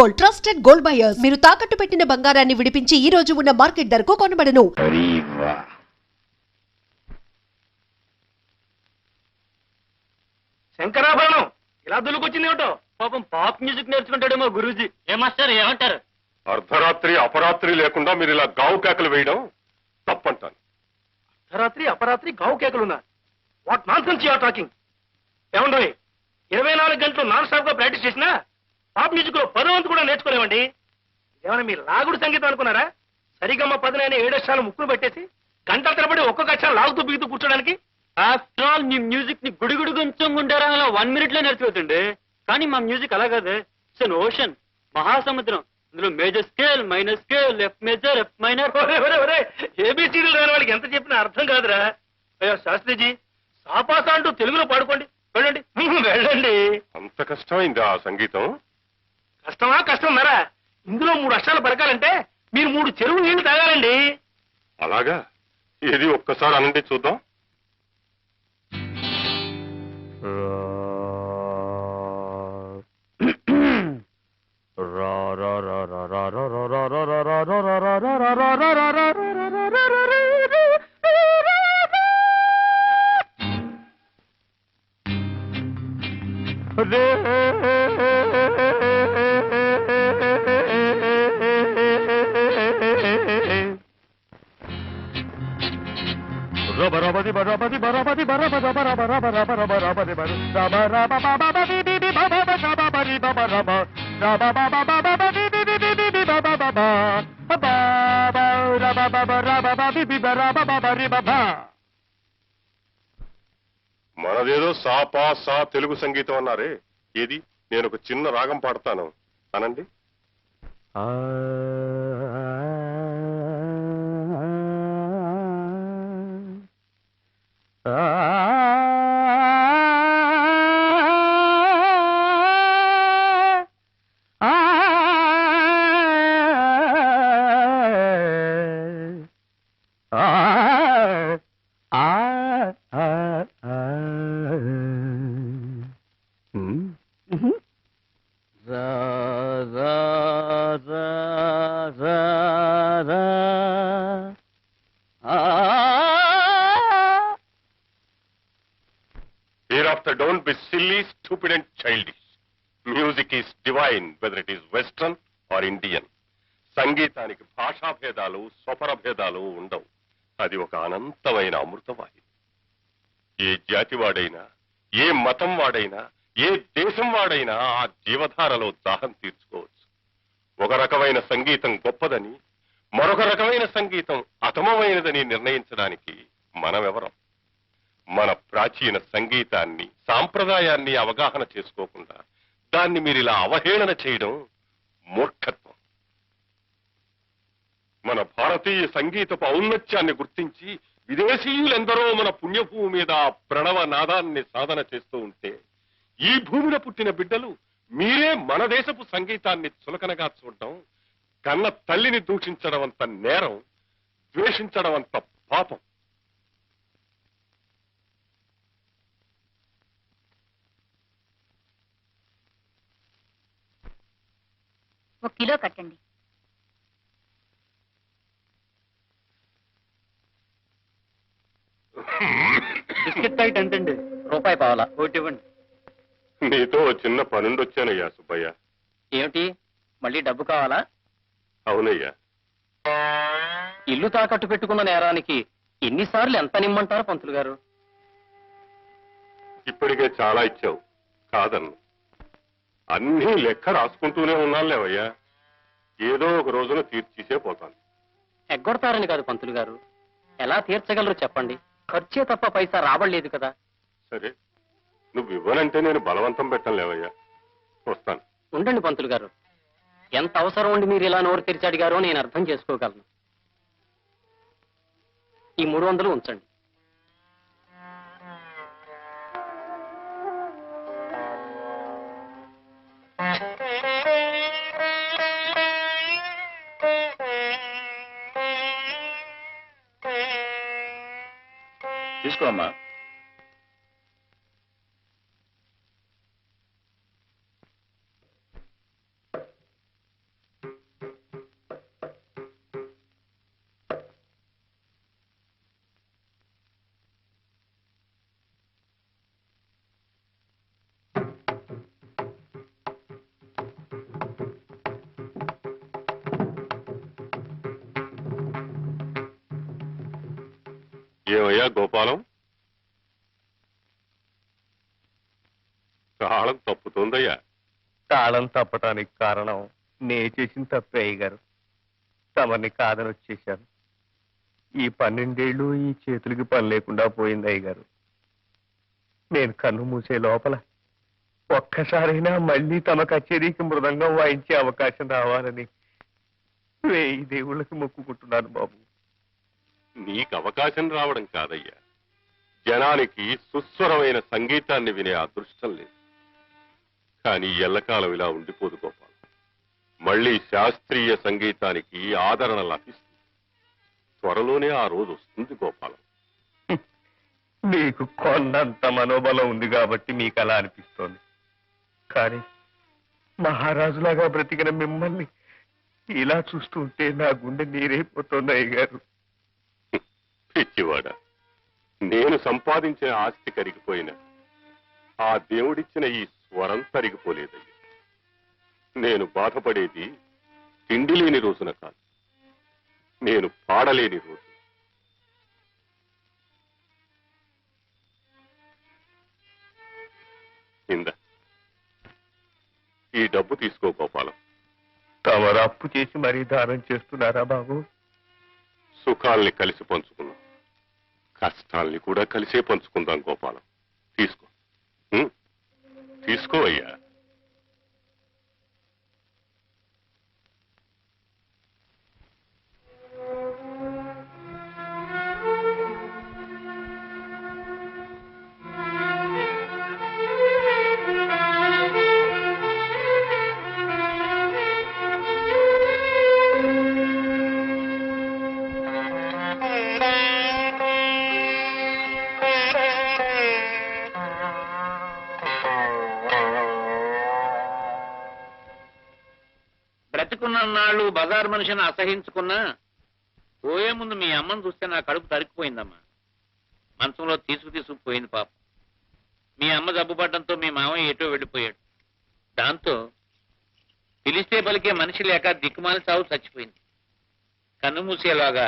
Gold, trusted gold buyers. మీరు తాకట్టు పెట్టిన బంగారాన్ని విడిపించి ఈ రోజు ఉన్న మార్కెట్ ధరకు కొనబడను. శంకరాభరణం ఇలా దులుకొచ్చింది ఏమిటో? పాపం పాప్ మ్యూజిక్ నేర్చుకుంటాడేమో గురూజీ. ఏమాస్టర్ ఏమంటారు? అర్ధరాత్రి అపరాత్రి లేకుండా మీరు ఇలా గావు కేకలు వేయడం తప్పంటాను. అర్ధరాత్రి అపరాత్రి గావు కేకలున్నా? What nonsense you are talking? ఏమండోయ్, 24 గంటలు నాన్ స్టాప్ గా ప్రాక్టీస్ చేసినా పాప్ మ్యూజిక్ లో 10 వంతు కూడా నేర్చుకోలేమండి. ఇదేమన్నా మీరు లాగుడు సంగీతం అనుకున్నారా? సరిగమ్మ 10 అనే 7 అక్షరాలు ముక్కును పెట్టేసి గంటల తరబడి ఒక్కొక్క అక్షరం లాగుతూ బిగుతూ కూర్చోడానికి. ఆఫ్టర్ ఆల్ మీ మ్యూజిక్ ని గుడిగుడు కొంచెం ఉండేరా 1 minute లో నేర్చుకోవచ్చండి. కానీ మా మ్యూజిక్ అలా కాదు. ఇట్స్ అన్ ఓషన్, మహాసముద్రం. ఇందులో major scale, minor scale, F major, F minor. ఏబిసిడీలు రాని వాళ్ళకి ఎంత చెప్పినా అర్థం కాదురా. అయ్యో శాస్త్రిజీ, సాపాసా అంటూ తెలుగులో పాడుకోండి. వెళ్ళండి వెళ్ళండి. అంత కష్టమైంది ఆ సంగీతం? కష్టమా కష్టం మరా? ఇందులో 3 అక్షరాలు పలకాలంటే మీరు 3 చెరువు నీళ్లు తాగాలండి. అలాగా? ఏది ఒక్కసారి అనండి చూద్దాం. మనదేదో సా పా సా తెలుగు సంగీతం అన్నారే, ఏది నేను ఒక చిన్న రాగం పాడతాను అనండి. Hereafter don't be silly, stupid and childish. Music is divine whether it is Western or Indian. సంగీతానికి భాషా భేదాలు, స్వర భేదాలు ఉండవు. అది ఒక అనంతమైన అమృతవాహిని. ఏ జాతి వాడైనా, ఏ మతం వాడైనా, ఏ దేశం వాడైనా ఆ జీవధారలో దాహం తీర్చుకోవచ్చు. ఒక రకమైన సంగీతం గొప్పదని, మరొక రకమైన సంగీతం అతమమైనదని నిర్ణయించడానికి మనమెవరం? మన ప్రాచీన సంగీతాన్ని, సాంప్రదాయాన్ని అవగాహన చేసుకోకుండా దాన్ని మీరు ఇలా అవహేళన చేయడం మూర్ఖత్వం. మన భారతీయ సంగీతపు ఔన్నత్యాన్ని గుర్తించి విదేశీయులెందరో మన పుణ్యభూమి మీద ప్రణవ నాదాన్ని సాధన చేస్తూ ఉంటే, ఈ భూమిలో పుట్టిన బిడ్డలు మీరే మన దేశపు సంగీతాన్ని చులకనగా చూడడం, కన్న తల్లిని దూషించడం అంత నేరం, ద్వేషించడం అంత పాపం. ఒక కిలో కట్టండి. బిస్కెట్ ప్యాకెట్ ఎంతండి? రూపాయి పావలా. ఒకటి ఇవ్వండి. నీతో చిన్న పనుండి వచ్చానయ్యా సుబ్బయ్య. ఏమిటి, మళ్ళీ డబ్బు కావాలా? అవునయ్యా. ఇల్లు తాకట్టు పెట్టుకున్న నేరానికి ఎన్నిసార్లు ఎంత నిమ్మంటారు పంతులు గారు? ఇప్పటికే చాలా ఇచ్చావు, కాదన్ను. అన్నీ లెక్క రాసుకుంటూనే ఉన్నానులేవయ్యా. ఏదో ఒక రోజున తీర్చేసే పోతాను. ఎగ్గొడతారని కాదు పంతులు గారు, ఎలా తీర్చగలరు చెప్పండి. ఖర్చే తప్ప పైసా రాబడలేదు కదా. సరే, నువ్వు ఇవ్వనంటే నేను బలవంతం పెట్టలేవయ్యా. వస్తాను. ఉండండి పంతులు గారు, ఎంత అవసరం ఉండి మీరు ఇలా నోరు తెరిచి అడిగారో నేను అర్థం చేసుకోగలను. ఈ 300 ఉంచండి. తీసుకోమ్మా. ఏమయ్యా గోపాలం, తాళం తప్పుతోందయ్యా. తాళం తప్పటానికి కారణం నే చేసిన తప్పే అయ్యగారు. తమని కాదని వచ్చేశాను. ఈ 12 ఏళ్ళు ఈ చేతులకి పని లేకుండా పోయింది అయ్యగారు. నేను కన్ను మూసే లోపల ఒక్కసారైనా మళ్ళీ తమ కచేరీకి మృదంగం వాయించే అవకాశం రావాలని 1000 దేవుళ్ళకి మొక్కుకుంటున్నాను బాబు. నీకు అవకాశం రావడం కాదయ్యా, జనానికి సుస్వరమైన సంగీతాన్ని వినే అదృష్టం లేదు. కానీ ఎల్లకాలం ఇలా ఉండిపోదు గోపాలం. మళ్ళీ శాస్త్రీయ సంగీతానికి ఆదరణ లభిస్తుంది. త్వరలోనే ఆ రోజు వస్తుంది గోపాలం. మీకు కొన్నంత మనోబలం ఉంది కాబట్టి మీకు అలా అనిపిస్తోంది. కానీ మహారాజులాగా బ్రతికిన మిమ్మల్ని ఇలా చూస్తుంటే నా గుండె నీరైపోతుంది అయ్యగారు. పిచ్చివాడ, నేను సంపాదించిన ఆస్తి కరిగిపోయినా ఆ దేవుడిచ్చిన ఈ స్వరం తరిగిపోలేదయ్యా. నేను బాధపడేది తిండి లేని రోజున కాదు, నేను పాడలేని రోజు. ఇందా, ఈ డబ్బు తీసుకో గోపాలం. తమరు అప్పు చేసి మరీ దానం చేస్తున్నారా బాబు? సుఖాల్ని కలిసి పంచుకున్నాం, కష్టాల్ని కూడా కలిసే పంచుకుందాం గోపాలం. తీసుకో, తీసుకో అయ్యా. బ్రతికున్నాళ్ళు బజార్ మనిషిని అసహించుకున్నా పోయే ముందు మీ అమ్మను చూస్తే నా కడుపు తరికిపోయిందమ్మా. మంచంలో తీసుకుపోయింది పాపం. మీ అమ్మ జబ్బు పడ్డంతో మీ మామయ్య ఎటో వెళ్ళిపోయాడు. దాంతో పిలిస్తే పలికే మనిషి లేక దిక్కుమాలి సాగు చచ్చిపోయింది. కన్ను మూసేలాగా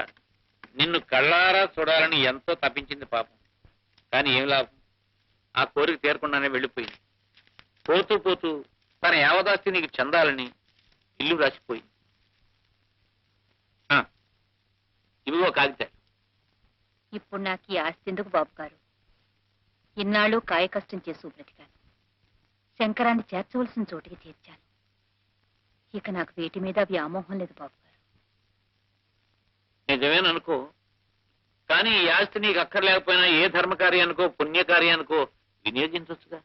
నిన్ను కళ్ళారా చూడాలని ఎంతో తప్పించింది పాపం. కానీ ఏం లాభం, ఆ కోరిక తీరకుండానే వెళ్ళిపోయింది. పోతూ పోతూ తన యావదాస్తి నీకు చెందాలని ఇల్లు రాసిపోయింది. ఇవిగో కాగితాలు. ఇప్పుడు నాకు ఈ ఆస్తి ఎందుకు బాబు గారు? ఇన్నాళ్ళు కాయ కష్టం చేసి బ్రతికాను. శంకరాన్ని చేర్చవలసిన చోటికి చేర్చాను. ఇక నాకు వీటి మీద వ్యామోహం లేదు బాబు గారు. నిజమేననుకో, కానీ ఈ ఆస్తి నీకు అక్కర్లేకపోయినా ఏ ధర్మకార్యానికో పుణ్యకార్యానికో వినియోగించవచ్చుగా.